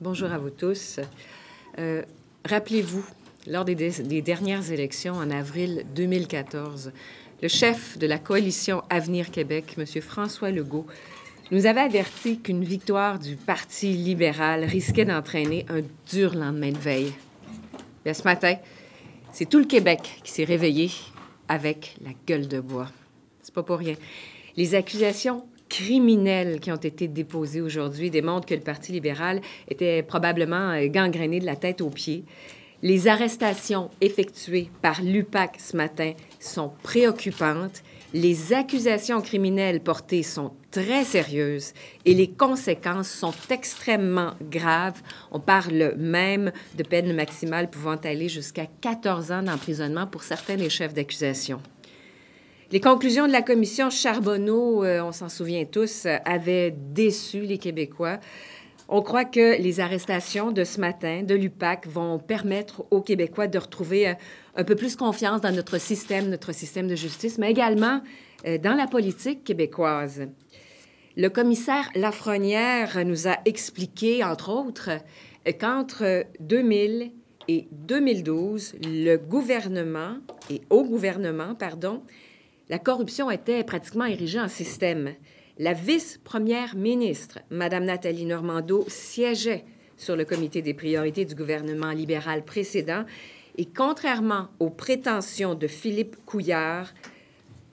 Bonjour à vous tous. Rappelez-vous, lors des dernières élections en avril 2014, le chef de la coalition Avenir Québec, M. François Legault, nous avait averti qu'une victoire du Parti libéral risquait d'entraîner un dur lendemain de veille. Bien, ce matin, c'est tout le Québec qui s'est réveillé avec la gueule de bois. C'est pas pour rien. Les accusations criminelles qui ont été déposées aujourd'hui démontrent que le Parti libéral était probablement gangréné de la tête aux pieds. Les arrestations effectuées par l'UPAC ce matin sont préoccupantes. Les accusations criminelles portées sont très sérieuses et les conséquences sont extrêmement graves. On parle même de peines maximales pouvant aller jusqu'à 14 ans d'emprisonnement pour certains des chefs d'accusation. Les conclusions de la commission Charbonneau, on s'en souvient tous, avaient déçu les Québécois. On croit que les arrestations de ce matin de l'UPAC vont permettre aux Québécois de retrouver un peu plus confiance dans notre système de justice, mais également dans la politique québécoise. Le commissaire Lafrenière nous a expliqué, entre autres, qu'entre 2000 et 2012, au gouvernement, la corruption était pratiquement érigée en système. La vice-première ministre, Mme Nathalie Normando, siégeait sur le comité des priorités du gouvernement libéral précédent et contrairement aux prétentions de Philippe Couillard,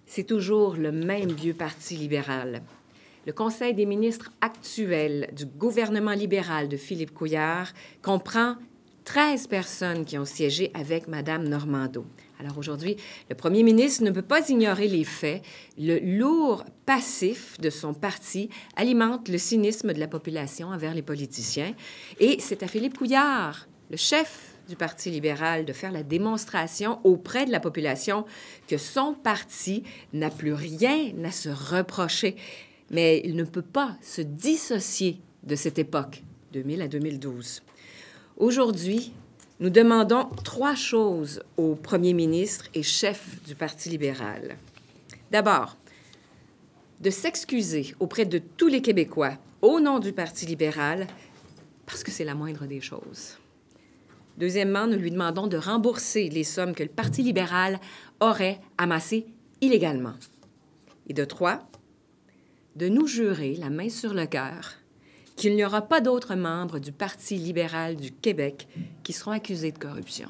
c'est toujours le même vieux parti libéral. Le Conseil des ministres actuel du gouvernement libéral de Philippe Couillard comprend 13 personnes qui ont siégé avec Mme Normando. Alors aujourd'hui, le premier ministre ne peut pas ignorer les faits. Le lourd passif de son parti alimente le cynisme de la population envers les politiciens. Et c'est à Philippe Couillard, le chef du Parti libéral, de faire la démonstration auprès de la population que son parti n'a plus rien à se reprocher. Mais il ne peut pas se dissocier de cette époque, 2000 à 2012. Aujourd'hui, nous demandons 3 choses au premier ministre et chef du Parti libéral. D'abord, de s'excuser auprès de tous les Québécois au nom du Parti libéral, parce que c'est la moindre des choses. Deuxièmement, nous lui demandons de rembourser les sommes que le Parti libéral aurait amassées illégalement. Et de 3, de nous jurer, la main sur le cœur, qu'il n'y aura pas d'autres membres du Parti libéral du Québec qui seront accusés de corruption.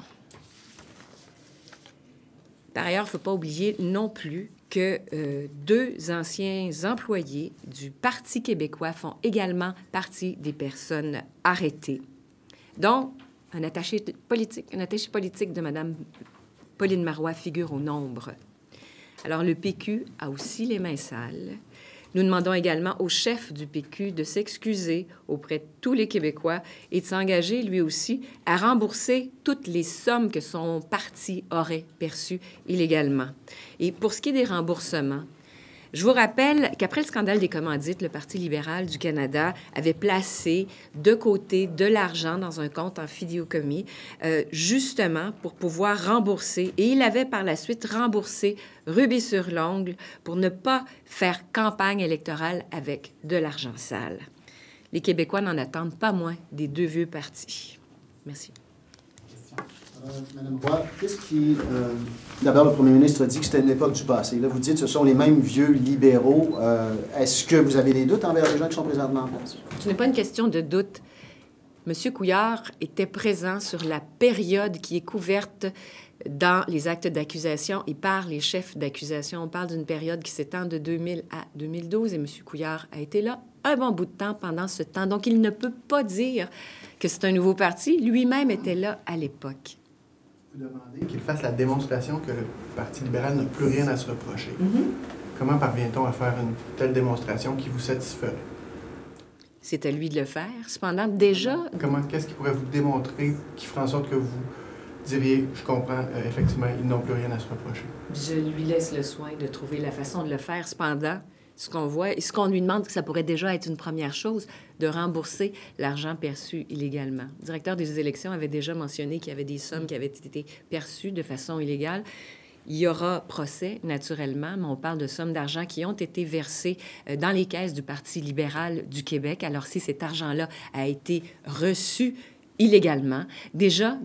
Par ailleurs, il ne faut pas oublier non plus que 2 anciens employés du Parti québécois font également partie des personnes arrêtées, dont un attaché politique de Mme Pauline Marois figure au nombre. Alors, le PQ a aussi les mains sales. Nous demandons également au chef du PQ de s'excuser auprès de tous les Québécois et de s'engager, lui aussi, à rembourser toutes les sommes que son parti aurait perçues illégalement. Et pour ce qui est des remboursements, je vous rappelle qu'après le scandale des commandites, le Parti libéral du Canada avait placé de côté de l'argent dans un compte en fidéocommis, justement pour pouvoir rembourser. Et il avait par la suite remboursé rubis sur l'ongle pour ne pas faire campagne électorale avec de l'argent sale. Les Québécois n'en attendent pas moins des 2 vieux partis. Merci. Madame Roy, qu'est-ce qui... D'abord, le premier ministre a dit que c'était une époque du passé. Là, vous dites que ce sont les mêmes vieux libéraux. Est-ce que vous avez des doutes envers les gens qui sont présentement en place? Ce n'est pas une question de doute. M. Couillard était présent sur la période qui est couverte dans les actes d'accusation et par les chefs d'accusation. On parle d'une période qui s'étend de 2000 à 2012 et M. Couillard a été là un bon bout de temps pendant ce temps. Donc, il ne peut pas dire que c'est un nouveau parti. Lui-même était là à l'époque. Vous demandez qu'il fasse la démonstration que le Parti libéral n'a plus rien à se reprocher. Comment parvient-on à faire une telle démonstration qui vous satisferait? C'est à lui de le faire. Cependant, déjà... Qu'est-ce qui pourrait vous démontrer qui ferait en sorte que vous diriez, je comprends, effectivement, ils n'ont plus rien à se reprocher? Je lui laisse le soin de trouver la façon de le faire. Cependant, ce qu'on voit et ce qu'on lui demande, ça pourrait déjà être une première chose, de rembourser l'argent perçu illégalement. Le directeur des élections avait déjà mentionné qu'il y avait des sommes qui avaient été perçues de façon illégale. Il y aura procès, naturellement, mais on parle de sommes d'argent qui ont été versées dans les caisses du Parti libéral du Québec. Alors, si cet argent-là a été reçu illégalement, déjà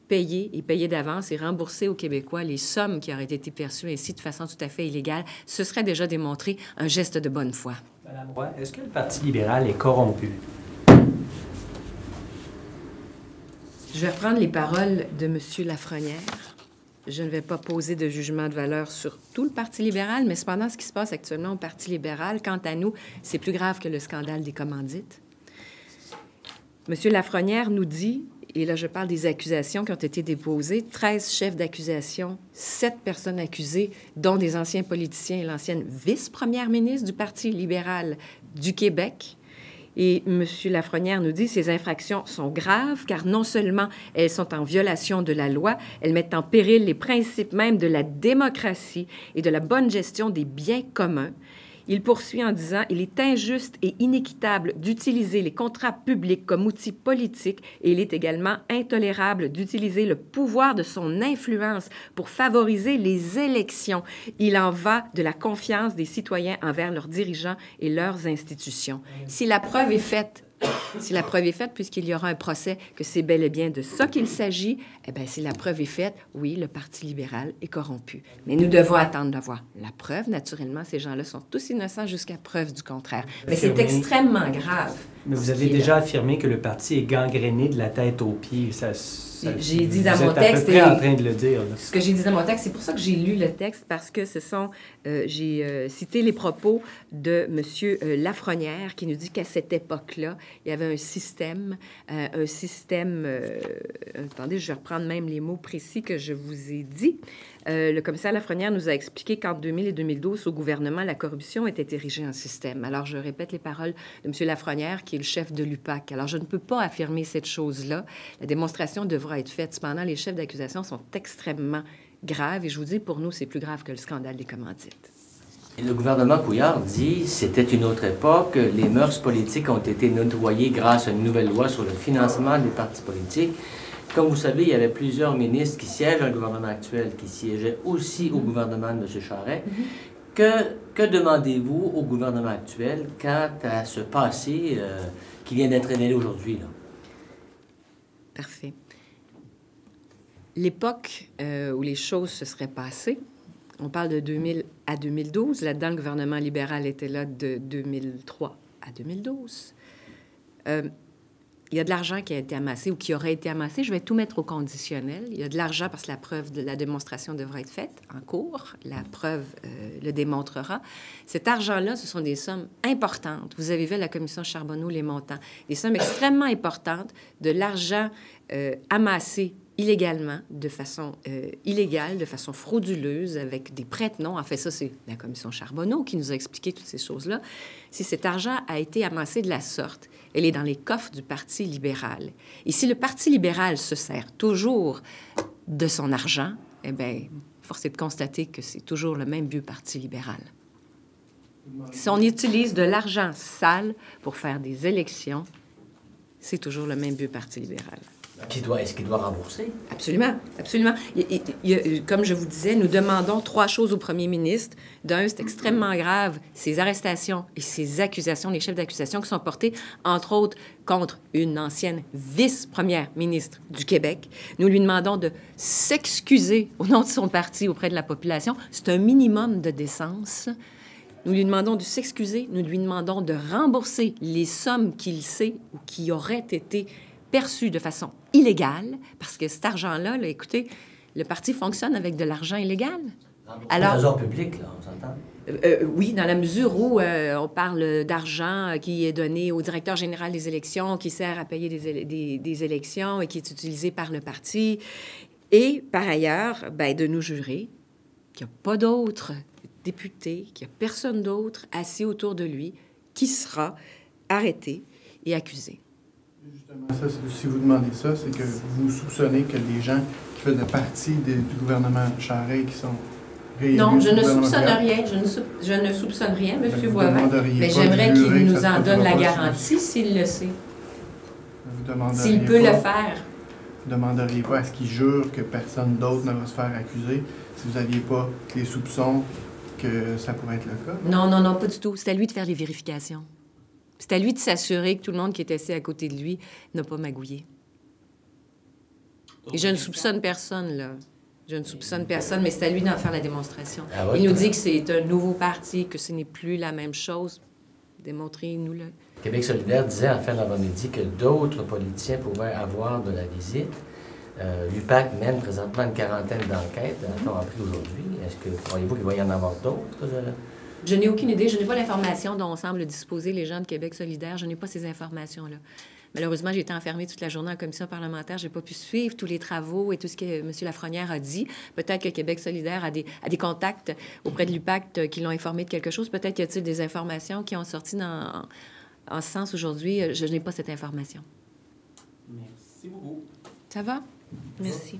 payé et payé d'avance et remboursé aux Québécois les sommes qui auraient été perçues ainsi de façon tout à fait illégale, ce serait déjà démontré un geste de bonne foi. Madame Roy, est-ce que le Parti libéral est corrompu? Je vais reprendre les paroles de M. Lafrenière. Je ne vais pas poser de jugement de valeur sur tout le Parti libéral, mais cependant, ce qui se passe actuellement au Parti libéral, quant à nous, c'est plus grave que le scandale des commandites. M. Lafrenière nous dit, et là je parle des accusations qui ont été déposées, 13 chefs d'accusation, 7 personnes accusées, dont des anciens politiciens et l'ancienne vice-première ministre du Parti libéral du Québec. Et M. Lafrenière nous dit que ces infractions sont graves car non seulement elles sont en violation de la loi, elles mettent en péril les principes même de la démocratie et de la bonne gestion des biens communs. Il poursuit en disant « Il est injuste et inéquitable d'utiliser les contrats publics comme outil politique et il est également intolérable d'utiliser le pouvoir de son influence pour favoriser les élections. Il en va de la confiance des citoyens envers leurs dirigeants et leurs institutions. » Si la preuve est faite, puisqu'il y aura un procès, que c'est bel et bien de ça qu'il s'agit, eh bien, si la preuve est faite, oui, le Parti libéral est corrompu. Mais nous devons attendre d'avoir la preuve. Naturellement, ces gens-là sont tous innocents jusqu'à preuve du contraire. Mais c'est extrêmement grave. Mais vous avez déjà affirmé que le parti est gangréné de la tête aux pieds. J'ai dit dans mon texte... Vous êtes à peu près en train de le dire. Là. Ce que j'ai dit dans mon texte, c'est pour ça que j'ai lu le texte, parce que j'ai cité les propos de M. Lafrenière, qui nous dit qu'à cette époque-là, il y avait un système... attendez, je vais reprendre même les mots précis que je vous ai dit. Le commissaire Lafrenière nous a expliqué qu'en 2000 et 2012, au gouvernement, la corruption était érigée en système. Alors, je répète les paroles de M. Lafrenière, qui est le chef de l'UPAC. Alors, je ne peux pas affirmer cette chose-là. La démonstration devra être faite. Cependant, les chefs d'accusation sont extrêmement graves. Et je vous dis, pour nous, c'est plus grave que le scandale des commandites. Et le gouvernement Couillard dit c'était une autre époque, les mœurs politiques ont été nettoyées grâce à une nouvelle loi sur le financement des partis politiques. Comme vous savez, il y avait plusieurs ministres qui siègent dans le gouvernement actuel, qui siégeaient aussi au gouvernement de M. Charest. Que demandez-vous au gouvernement actuel quant à ce passé qui vient d'être révélé aujourd'hui, là? Parfait. L'époque où les choses se seraient passées, on parle de 2000 à 2012. Là-dedans, le gouvernement libéral était là de 2003 à 2012. Il y a de l'argent qui a été amassé ou qui aurait été amassé. Je vais tout mettre au conditionnel. Il y a de l'argent parce que la preuve de la démonstration devra être faite en cours. La preuve le démontrera. Cet argent-là, ce sont des sommes importantes. Vous avez vu à la commission Charbonneau les montants. Des sommes extrêmement importantes, de l'argent amassé illégalement, de façon illégale, de façon frauduleuse, avec des prête-noms. En fait, ça, c'est la commission Charbonneau qui nous a expliqué toutes ces choses-là. Si cet argent a été amassé de la sorte, elle est dans les coffres du Parti libéral. Et si le Parti libéral se sert toujours de son argent, eh bien, force est de constater que c'est toujours le même vieux Parti libéral. Si on utilise de l'argent sale pour faire des élections, c'est toujours le même vieux Parti libéral. Est-ce qu'il doit rembourser? Absolument, absolument. Comme je vous disais, nous demandons 3 choses au premier ministre. D'un, c'est extrêmement grave, ces arrestations et ces accusations, les chefs d'accusation qui sont portés, entre autres, contre une ancienne vice-première ministre du Québec. Nous lui demandons de s'excuser au nom de son parti auprès de la population. C'est un minimum de décence. Nous lui demandons de s'excuser. Nous lui demandons de rembourser les sommes qu'il sait ou qui auraient été perçu de façon illégale, parce que cet argent-là, là, écoutez, le parti fonctionne avec de l'argent illégal. Alors, trésor public, là, on s'entend? Oui, dans la mesure où on parle d'argent qui est donné au directeur général des élections, qui sert à payer des élections et qui est utilisé par le parti. Et, par ailleurs, bien, de nous jurer qu'il n'y a pas d'autres députés, qu'il n'y a personne d'autre assis autour de lui qui sera arrêté et accusé. Justement, ça, si vous demandez ça, c'est que vous soupçonnez que les gens qui faisaient partie du gouvernement Charest, qui sont réélus... Non, je ne soupçonne rien. Je ne soupçonne rien, M. Boivin. Mais j'aimerais qu'il nous en donne la garantie s'il le sait. S'il peut le faire. demanderiez-vous à ce qu'il jure que personne d'autre ne va se faire accuser si vous n'aviez pas les soupçons que ça pourrait être le cas? Non, non, non, pas du tout. C'est à lui de faire les vérifications. C'est à lui de s'assurer que tout le monde qui est assis à côté de lui n'a pas magouillé. Et je ne soupçonne personne, là. Je ne soupçonne personne, mais c'est à lui d'en faire la démonstration. Ah ouais, Il nous dit que c'est un nouveau parti, que ce n'est plus la même chose. Démontrez-nous-le. Québec solidaire disait en fin d'avant-midi que d'autres politiciens pouvaient avoir de la visite. L'UPAC mène présentement une quarantaine d'enquêtes, a-t-on appris aujourd'hui. Est-ce que croyez-vous qu'il va y en avoir d'autres? Je n'ai aucune idée. Je n'ai pas l'information dont semblent disposer les gens de Québec solidaire. Je n'ai pas ces informations-là. Malheureusement, j'ai été enfermée toute la journée en commission parlementaire. Je n'ai pas pu suivre tous les travaux et tout ce que M. Lafrenière a dit. Peut-être que Québec solidaire a des contacts auprès de l'UPAC qui l'ont informé de quelque chose. Peut-être y a-t-il des informations qui ont sorti en ce sens aujourd'hui. Je n'ai pas cette information. Merci beaucoup. Ça va? Merci.